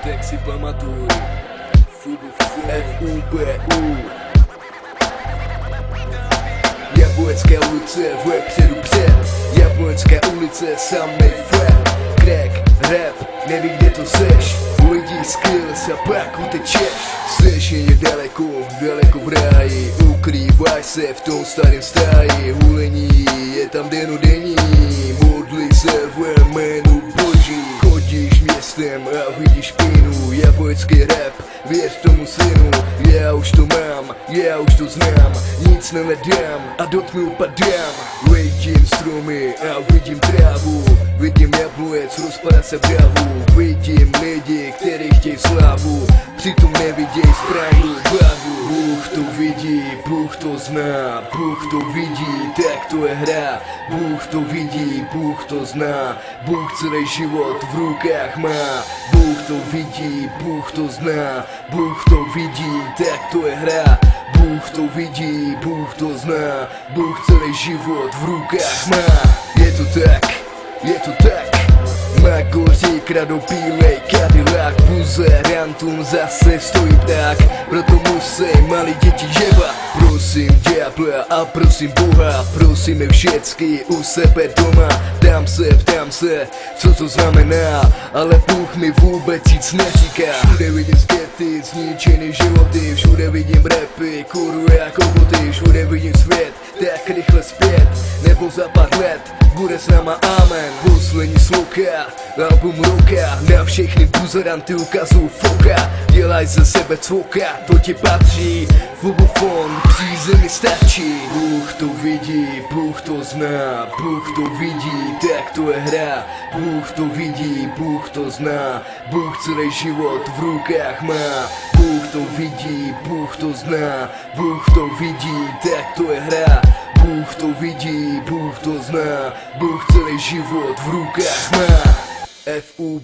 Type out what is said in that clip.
tak si pamatuj. FUBU. Jablonecká ulice, vepředu před. Jablonecká ulice, samej fakt. Crack, rap, neví kde to seš. Lidi skills a pak utečeš. Seš jen daleko, daleko v ráji. Ukrývaj se v tom starém stáji. Hulení je tam denodenní. Modli se v jménu Boží. Chodíš městem a vidíš pínu. Jablonský rap, věř tomu synu. Já už to mám, já už to znám. Nic neledám a do tmy upadám. Vidím stromy a vidím trávu. Vidím jablonec, rozpadá se v davu. Vidím lidi, kteří chtějí slávu. Přitom neviděj správnou hlavu. Bůh to vidí, Bůh to zná. Bůh to vidí, tak to je hra. Bůh to vidí, Bůh to zná. Bůh celý život v rukách má. Bůh to vidí, Bůh to zná. Bůh to vidí, tak to je hra. Bůh to vidí, Bůh to zná. Bůh celý život v rukách má. Je to tak, je to tak. Magoři kradou bílej Cadillac. Buzerantům zase stojí pták. Proto musí malí děti žebat. Prosím ďábla a prosím Boha. Prosíme všecky u sebe doma. Ptám se, co to znamená. Ale Bůh mi vůbec nic neříká. Všude vidím skety, zničený životy. Všude vidím rapy, kurvy a kokoty. Všude vidím svět, tak rychle zpět. Nebo za pár let bude s náma amen. Poslední sloka, album roka. Na všechny buzeranty ukazuju foka. Dělaj ze sebe cvoka, to ti patří. Fubufon, přízemí stačí. Bůh to vidí, Bůh to zná. Bůh to vidí, tak to je hra. Bůh to vidí, Bůh to zná. Bůh celý život v rukách má. Bůh to vidí, Bůh to zná. Bůh to vidí, tak to je hra. Bůh to vidí, Bůh to zná. Bůh celý život v rukách má. FUBU.